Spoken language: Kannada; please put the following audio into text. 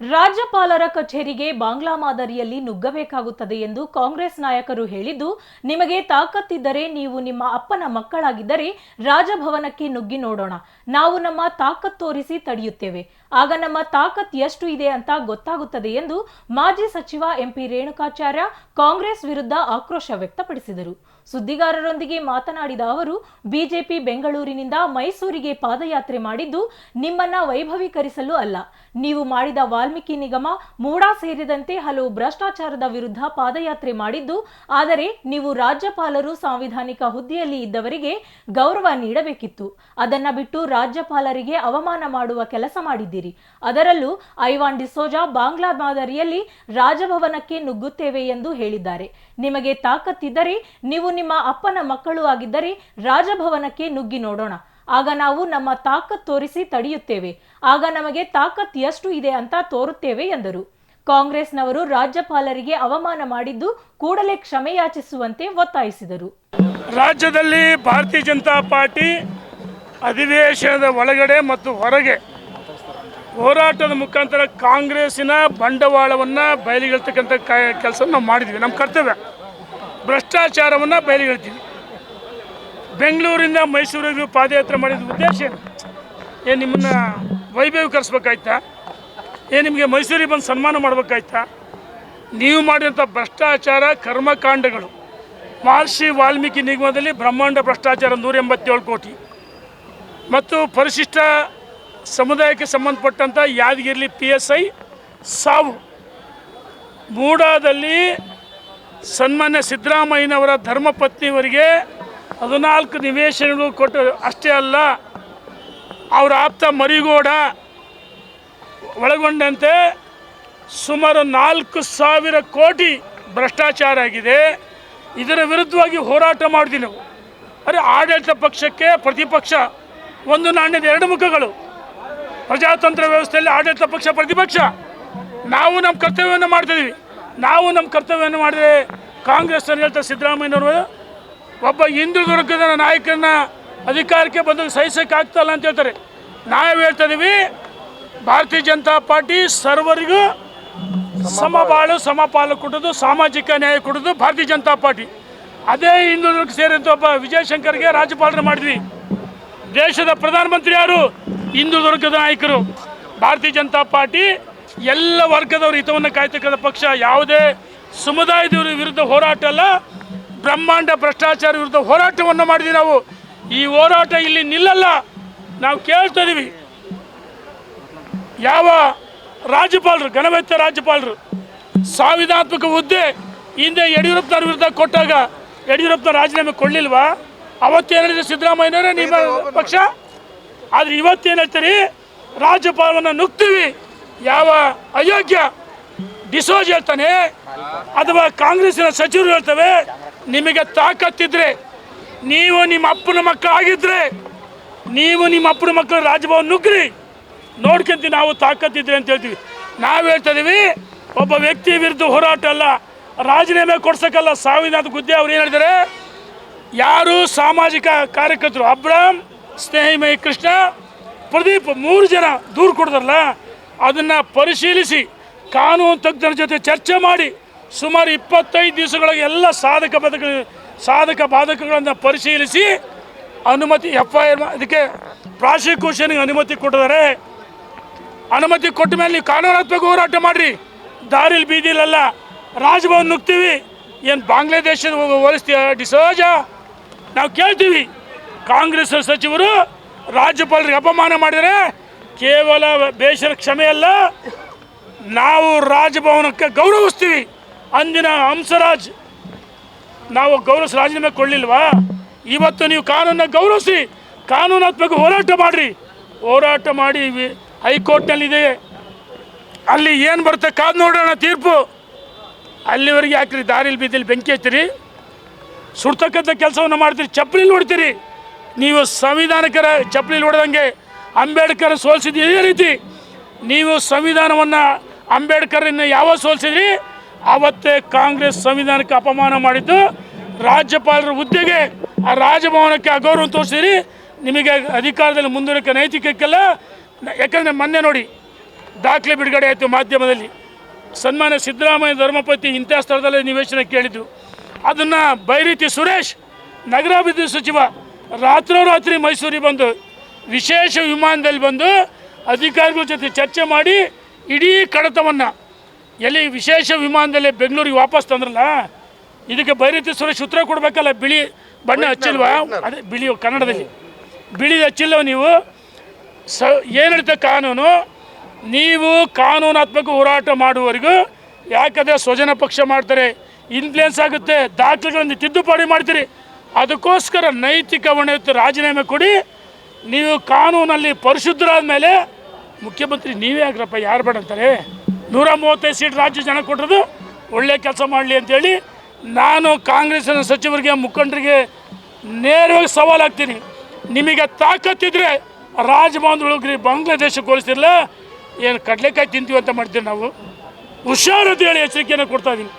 ರಾಜ್ಯಪಾಲರ ಕಚೇರಿಗೆ ಬಾಂಗ್ಲಾ ಮಾದರಿಯಲ್ಲಿ ನುಗ್ಗಬೇಕಾಗುತ್ತದೆ ಎಂದು ಕಾಂಗ್ರೆಸ್ ನಾಯಕರು ಹೇಳಿದ್ದು, ನಿಮಗೆ ತಾಕತ್ತಿದ್ದರೆ ನೀವು ನಿಮ್ಮ ಅಪ್ಪನ ಮಕ್ಕಳಾಗಿದ್ದರೆ ರಾಜಭವನಕ್ಕೆ ನುಗ್ಗಿ ನೋಡೋಣ. ನಾವು ನಮ್ಮ ತಾಕತ್ ತೋರಿಸಿ ತಡೆಯುತ್ತೇವೆ. ಆಗ ನಮ್ಮ ತಾಕತ್ ಎಷ್ಟು ಇದೆ ಅಂತ ಗೊತ್ತಾಗುತ್ತದೆ ಎಂದು ಮಾಜಿ ಸಚಿವ ಎಂಪಿ ರೇಣುಕಾಚಾರ್ಯ ಕಾಂಗ್ರೆಸ್ ವಿರುದ್ಧ ಆಕ್ರೋಶ ವ್ಯಕ್ತಪಡಿಸಿದರು. ಸುದ್ದಿಗಾರರೊಂದಿಗೆ ಮಾತನಾಡಿದ ಅವರು, ಬಿಜೆಪಿ ಬೆಂಗಳೂರಿನಿಂದ ಮೈಸೂರಿಗೆ ಪಾದಯಾತ್ರೆ ಮಾಡಿದ್ದು ನಿಮ್ಮನ್ನ ವೈಭವೀಕರಿಸಲು ಅಲ್ಲ. ನೀವು ಮಾಡಿದ ವಾಲ್ಮೀಕಿ ನಿಗಮ, ಮೂಡಾ ಸೇರಿದಂತೆ ಹಲವು ಭ್ರಷ್ಟಾಚಾರದ ವಿರುದ್ಧ ಪಾದಯಾತ್ರೆ ಮಾಡಿದ್ದು, ಆದರೆ ನೀವು ರಾಜ್ಯಪಾಲರು ಸಾಂವಿಧಾನಿಕ ಹುದ್ದೆಯಲ್ಲಿ ಇದ್ದವರಿಗೆ ಗೌರವ ನೀಡಬೇಕಿತ್ತು. ಅದನ್ನ ಬಿಟ್ಟು ರಾಜ್ಯಪಾಲರಿಗೆ ಅವಮಾನ ಮಾಡುವ ಕೆಲಸ ಮಾಡಿದ್ದೀರಿ. ಅದರಲ್ಲೂ ಐವಾನ್ ಡಿಸೋಜಾ ಬಾಂಗ್ಲಾ ಮಾದರಿಯಲ್ಲಿ ರಾಜಭವನಕ್ಕೆ ನುಗ್ಗುತ್ತೇವೆ ಎಂದು ಹೇಳಿದ್ದಾರೆ. ನಿಮಗೆ ತಾಕತ್ತಿದ್ದರೆ ನೀವು ನಿಮ್ಮ ಅಪ್ಪನ ಮಕ್ಕಳು ಆಗಿದ್ದರೆ ರಾಜಭವನಕ್ಕೆ ನುಗ್ಗಿ ನೋಡೋಣ. ಆಗ ನಾವು ನಮ್ಮ ತಾಕತ್ ತೋರಿಸಿ ತಡೆಯುತ್ತೇವೆ. ಆಗ ನಮಗೆ ತಾಕತ್ ಎಷ್ಟು ಇದೆ ಅಂತ ತೋರುತ್ತೇವೆ ಎಂದರು. ಕಾಂಗ್ರೆಸ್ನವರು ರಾಜ್ಯಪಾಲರಿಗೆ ಅವಮಾನ ಮಾಡಿದ್ದು ಕೂಡಲೇ ಕ್ಷಮೆಯಾಚಿಸುವಂತೆ ಒತ್ತಾಯಿಸಿದರು. ರಾಜ್ಯದಲ್ಲಿ ಭಾರತೀಯ ಜನತಾ ಪಾರ್ಟಿ ಅಧಿವೇಶನದ ಒಳಗಡೆ ಮತ್ತು ಹೊರಗೆ ಹೋರಾಟದ ಮುಖಾಂತರ ಕಾಂಗ್ರೆಸ್ಸಿನ ಬಂಡವಾಳವನ್ನು ಬಯಲಿಗೆಳ್ತಕ್ಕಂಥ ಕೆಲಸ ನಾವು ಮಾಡಿದ್ವಿ. ನಮ್ಮ ಕರ್ತವ್ಯ ಭ್ರಷ್ಟಾಚಾರವನ್ನು ಬಯಲಿಗೆಳ್ತೀವಿ. ಬೆಂಗಳೂರಿಂದ ಮೈಸೂರಿಗೆ ಪಾದಯಾತ್ರೆ ಮಾಡಿದ ಉದ್ದೇಶ ಏನು? ನಿಮ್ಮನ್ನು ವೈಭವೀಕರಿಸ್ಬೇಕಾಯ್ತಾ? ನಿಮಗೆ ಮೈಸೂರಿಗೆ ಬಂದು ಸನ್ಮಾನ ಮಾಡಬೇಕಾಯ್ತಾ? ನೀವು ಮಾಡಿದಂಥ ಭ್ರಷ್ಟಾಚಾರ ಕರ್ಮಕಾಂಡಗಳು, ಮಹರ್ಷಿ ವಾಲ್ಮೀಕಿ ನಿಗಮದಲ್ಲಿ ಬ್ರಹ್ಮಾಂಡ ಭ್ರಷ್ಟಾಚಾರ 187 ಕೋಟಿ, ಮತ್ತು ಪರಿಶಿಷ್ಟ ಸಮುದಾಯಕ್ಕೆ ಸಂಬಂಧಪಟ್ಟಂಥ ಯಾದಗಿರಿ PSI ಸಾವು, ಮೂಡಾದಲ್ಲಿ ಸನ್ಮಾನ್ಯ ಸಿದ್ದರಾಮಯ್ಯನವರ ಧರ್ಮಪತ್ನಿಯವರಿಗೆ 14 ನಿವೇಶನಗಳು ಕೊಟ್ಟು ಅಷ್ಟೇ ಅಲ್ಲ, ಅವರ ಆಪ್ತ ಮರಿಗೌಡ ಒಳಗೊಂಡಂತೆ ಸುಮಾರು 4,000 ಕೋಟಿ ಭ್ರಷ್ಟಾಚಾರ ಆಗಿದೆ. ಇದರ ವಿರುದ್ಧವಾಗಿ ಹೋರಾಟ ಮಾಡಿದ್ವಿ ನಾವು. ಅರೆ, ಆಡಳಿತ ಪಕ್ಷಕ್ಕೆ ಪ್ರತಿಪಕ್ಷ ಒಂದು ನಾಣ್ಯದ ಎರಡು ಮುಖಗಳು. ಪ್ರಜಾತಂತ್ರ ವ್ಯವಸ್ಥೆಯಲ್ಲಿ ಆಡಳಿತ ಪಕ್ಷ ಪ್ರತಿಪಕ್ಷ. ನಾವು ನಮ್ಮ ಕರ್ತವ್ಯವನ್ನು ಮಾಡ್ತಿದ್ದೀವಿ. ನಾವು ನಮ್ಮ ಕರ್ತವ್ಯವನ್ನು ಮಾಡಿದರೆ ಕಾಂಗ್ರೆಸ್ ಹೇಳ್ತಾರೆ ಸಿದ್ದರಾಮಯ್ಯನವರು ಒಬ್ಬ ಹಿಂದುಳಿದ ವರ್ಗದ ನಾಯಕರನ್ನ ಅಧಿಕಾರಕ್ಕೆ ಬಂದು ಸಹಿಸೋಕ್ಕಾಗ್ತಲ್ಲ ಅಂತ ಹೇಳ್ತಾರೆ. ನಾವು ಹೇಳ್ತಾ ಇದ್ದೀವಿ, ಭಾರತೀಯ ಜನತಾ ಪಾರ್ಟಿ ಸರ್ವರಿಗೂ ಸಮಬಾಳು ಸಮಪಾಲು ಕೊಡೋದು, ಸಾಮಾಜಿಕ ನ್ಯಾಯ ಕೊಡೋದು ಭಾರತೀಯ ಜನತಾ ಪಾರ್ಟಿ. ಅದೇ ಹಿಂದುಳಿದ ಸೇರಿದಂಥ ಒಬ್ಬ ವಿಜಯಶಂಕರ್ಗೆ ರಾಜ್ಯಪಾಲರ ಮಾಡಿದ್ವಿ. ದೇಶದ ಪ್ರಧಾನಮಂತ್ರಿ ಯಾರು? ಹಿಂದುಳಿದ ವರ್ಗದ ನಾಯಕರು. ಭಾರತೀಯ ಜನತಾ ಪಾರ್ಟಿ ಎಲ್ಲ ವರ್ಗದವ್ರ ಹಿತವನ್ನು ಕಾಯ್ತಕ್ಕಂಥ ಪಕ್ಷ. ಯಾವುದೇ ಸಮುದಾಯದವರ ವಿರುದ್ಧ ಹೋರಾಟ ಅಲ್ಲ, ಬ್ರಹ್ಮಾಂಡ ಭ್ರಷ್ಟಾಚಾರ ವಿರುದ್ಧ ಹೋರಾಟವನ್ನು ಮಾಡಿದ್ವಿ ನಾವು. ಈ ಹೋರಾಟ ಇಲ್ಲಿ ನಿಲ್ಲಲ್ಲ. ನಾವು ಕೇಳ್ತಾ ಇದ್ದೀವಿ, ಯಾವ ರಾಜ್ಯಪಾಲರು, ಘನವೆತ್ತ ರಾಜ್ಯಪಾಲರು ಸಂವಿಧಾನಾತ್ಮಕ ಹುದ್ದೆ ಹಿಂದೆ ಯಡಿಯೂರಪ್ಪನವ್ರ ವಿರುದ್ಧ ಕೊಟ್ಟಾಗ ಯಡಿಯೂರಪ್ಪನ ರಾಜೀನಾಮೆ ಕೊಡಲಿಲ್ವಾ? ಅವತ್ತೇನು ಹೇಳಿದ್ರೆ ಸಿದ್ದರಾಮಯ್ಯನವರೇ ನಿಮ್ಮ ಪಕ್ಷ. ಆದರೆ ಇವತ್ತೇನು ಹೇಳ್ತೀರಿ? ರಾಜ್ಯಪಾಲವನ್ನು ನುಗ್ತೀವಿ. ಯಾವ ಅಯೋಗ್ಯ ಡಿಸೋಜ್ ಹೇಳ್ತಾನೆ ಅಥವಾ ಕಾಂಗ್ರೆಸ್ಸಿನ ಸಚಿವರು ಹೇಳ್ತವೆ, ನಿಮಗೆ ತಾಕತ್ತಿದ್ರೆ ನೀವು ನಿಮ್ಮ ಅಪ್ಪನ ಮಕ್ಕಳಾಗಿದ್ದರೆ ನೀವು ನಿಮ್ಮ ಅಪ್ಪನ ಮಕ್ಕಳು ರಾಜಭವನ ನುಗ್ಗ್ರಿ, ನೋಡ್ಕೊಂತೀವಿ. ನಾವು ತಾಕತ್ತಿದ್ರೆ ಅಂತ ಹೇಳ್ತೀವಿ. ನಾವು ಹೇಳ್ತಾ ಇದೀವಿ, ಒಬ್ಬ ವ್ಯಕ್ತಿ ವಿರುದ್ಧ ಹೋರಾಟ ಅಲ್ಲ, ರಾಜೀನಾಮೆ ಕೊಡ್ಸೋಕ್ಕಲ್ಲ, ಸಂವಿಧಾನದ ಹುದ್ದೆ. ಅವ್ರು ಏನು ಹೇಳಿದ್ದಾರೆ? ಯಾರು ಸಾಮಾಜಿಕ ಕಾರ್ಯಕರ್ತರು ಅಬ್ರಾಮ್, ಸ್ನೇಹಿಮಯಿ ಕೃಷ್ಣ, ಪ್ರದೀಪ್ 3 ಜನ ದೂರು ಕೊಡ್ತಾರಲ್ಲ, ಅದನ್ನು ಪರಿಶೀಲಿಸಿ ಕಾನೂನು ತಜ್ಞರ ಜೊತೆ ಚರ್ಚೆ ಮಾಡಿ ಸುಮಾರು 25 ದಿವಸಗಳಿಗೆ ಎಲ್ಲ ಸಾಧಕ ಬಾಧಕಗಳನ್ನು ಪರಿಶೀಲಿಸಿ ಅನುಮತಿ FIR ಅದಕ್ಕೆ ಪ್ರಾಸಿಕ್ಯೂಷನ್ಗೆ ಅನುಮತಿ ಕೊಟ್ಟಿದ್ದಾರೆ. ಅನುಮತಿ ಕೊಟ್ಟ ಮೇಲೆ ನೀವು ಕಾನೂನಾತ್ಮಕ ಹೋರಾಟ ಮಾಡಿರಿ, ದಾರಿಲಿ ಬೀದಿಲಲ್ಲ. ರಾಜಭವನ ನುಗ್ತೀವಿ. ಏನು ಬಾಂಗ್ಲಾದೇಶದ ಹೋಲಿಸ್ತೀಯ ಡಿಸೋಜಾ? ನಾವು ಕೇಳ್ತೀವಿ, ಕಾಂಗ್ರೆಸ್ ಸಚಿವರು ರಾಜ್ಯಪಾಲರಿಗೆ ಅಪಮಾನ ಮಾಡಿದರೆ ಕೇವಲ ಬೇಷರ ಕ್ಷಮೆ ಅಲ್ಲ, ನಾವು ರಾಜಭವನಕ್ಕೆ ಗೌರವಿಸ್ತೀವಿ. ಅಂದಿನ ಹಂಸರಾಜ್ ನಾವು ಗೌರವಿಸಿ ರಾಜೀನಾಮೆ ಕೊಡಲಿಲ್ವಾ? ಇವತ್ತು ನೀವು ಕಾನೂನನ್ನ ಗೌರವಿಸಿ ಕಾನೂನಾತ್ಮಕ ಹೋರಾಟ ಮಾಡಿರಿ. ಹೋರಾಟ ಮಾಡಿ ಹೈಕೋರ್ಟ್ನಲ್ಲಿದೆ, ಅಲ್ಲಿ ಏನು ಬರುತ್ತೆ ಕಾದು ನೋಡೋಣ ತೀರ್ಪು. ಅಲ್ಲಿವರೆಗೆ ಯಾಕ್ರಿ ದಾರಿಲಿ ಬೀದಿಲಿ ಬೆಂಕಿ ಹಚ್ತೀರಿ? ಸುಡ್ತಕ್ಕಂಥ ಕೆಲಸವನ್ನು ಮಾಡ್ತೀರಿ, ಚಪ್ಪಲಿಲಿ ಹೊಡ್ತೀರಿ. ನೀವು ಸಂವಿಧಾನಕರ ಚಪ್ಪಲಿಲಿ ಹೊಡೆದಂಗೆ ಅಂಬೇಡ್ಕರ್ ಸೋಲಿಸಿದ್ದು ಇದೇ ರೀತಿ. ನೀವು ಸಂವಿಧಾನವನ್ನು ಅಂಬೇಡ್ಕರನ್ನು ಯಾವಾಗ ಸೋಲಿಸಿದ್ರಿ ಆವತ್ತೇ ಕಾಂಗ್ರೆಸ್ ಸಂವಿಧಾನಕ್ಕೆ ಅಪಮಾನ ಮಾಡಿದ್ದು. ರಾಜ್ಯಪಾಲರ ಹುದ್ದೆಗೆ, ಆ ರಾಜಭವನಕ್ಕೆ ಅಗೌರವ ತೋರಿಸಿದ್ರಿ. ನಿಮಗೆ ಅಧಿಕಾರದಲ್ಲಿ ಮುಂದುವರಿಕೆ ನೈತಿಕಕ್ಕೆಲ್ಲ. ಯಾಕಂದರೆ ಮೊನ್ನೆ ನೋಡಿ, ದಾಖಲೆ ಬಿಡುಗಡೆ ಆಯಿತು ಮಾಧ್ಯಮದಲ್ಲಿ. ಸನ್ಮಾನ್ಯ ಸಿದ್ದರಾಮಯ್ಯ ಧರ್ಮಪತಿ ಇಂಥ ಸ್ಥಳದಲ್ಲೇ ನಿವೇಶನ ಕೇಳಿದ್ದು. ಅದನ್ನು ಬೈರತಿ ಸುರೇಶ್ ನಗರಾಭಿವೃದ್ಧಿ ಸಚಿವ ರಾತ್ರೋರಾತ್ರಿ ಮೈಸೂರಿಗೆ ಬಂದು ವಿಶೇಷ ವಿಮಾನದಲ್ಲಿ ಬಂದು ಅಧಿಕಾರಿಗಳ ಜೊತೆ ಚರ್ಚೆ ಮಾಡಿ ಇಡೀ ಕಡತವನ್ನು ಎಲ್ಲಿ ವಿಶೇಷ ವಿಮಾನದಲ್ಲಿ ಬೆಂಗಳೂರಿಗೆ ವಾಪಸ್ ತಂದ್ರಲ್ಲ, ಇದಕ್ಕೆ ಬೈರತಿ ಸುರೇಶ್ ಉತ್ತರ ಕೊಡಬೇಕಲ್ಲ. ಬಿಳಿ ಬಣ್ಣ ಹಚ್ಚಿಲ್ವಾ? ಅದೇ ಬಿಳಿ ಕನ್ನಡದಲ್ಲಿ ಬಿಳಿ ಹಚ್ಚಿಲ್ಲವ ನೀವು? ಏನು ಹೇಳ್ತೆ ಕಾನೂನು? ನೀವು ಕಾನೂನಾತ್ಮಕ ಹೋರಾಟ ಮಾಡುವವರೆಗೂ ಯಾಕಂದರೆ ಸ್ವಜನ ಪಕ್ಷ ಮಾಡ್ತಾರೆ, ಇನ್ಫ್ಲುಯೆನ್ಸ್ ಆಗುತ್ತೆ, ದಾಖಲೆಗಳನ್ನು ತಿದ್ದುಪಡಿ ಮಾಡ್ತೀರಿ. ಅದಕ್ಕೋಸ್ಕರ ನೈತಿಕ ಹೊಣೆ ರಾಜೀನಾಮೆ ಕೊಡಿ. ನೀವು ಕಾನೂನಲ್ಲಿ ಪರಿಶುದ್ಧರಾದ ಮೇಲೆ ಮುಖ್ಯಮಂತ್ರಿ ನೀವೇ ಆಗ್ರಪ್ಪ, ಯಾರು ಬೇಡ ಅಂತಾರೆ? 135 ಸೀಟ್ ರಾಜ್ಯ ಜನ ಕೊಟ್ಟರು, ಒಳ್ಳೆ ಕೆಲಸ ಮಾಡಲಿ ಅಂತೇಳಿ ನಾನು ಕಾಂಗ್ರೆಸ್ಸಿನ ಸಚಿವರಿಗೆ ಮುಖಂಡರಿಗೆ ನೇರವಾಗಿ ಸವಾಲು ಹಾಕ್ತೀನಿ. ನಿಮಗೆ ತಾಕತ್ತಿದ್ರೆ ರಾಜಭವನ ಒಳಗ್ರಿ, ಬಾಂಗ್ಲಾದೇಶಕ್ಕೆ ಹೋಲಿಸ್ತಿರಲ್ಲ, ಏನು ಕಡಲೆಕಾಯಿ ತಿಂತೀವಿ ಅಂತ ಮಾಡ್ತೀವಿ ನಾವು. ಹುಷಾರು ಅಂತ ಹೇಳಿ ಎಚ್ಚರಿಕೆಯನ್ನು ಕೊಡ್ತಾ ಇದ್ದೀನಿ.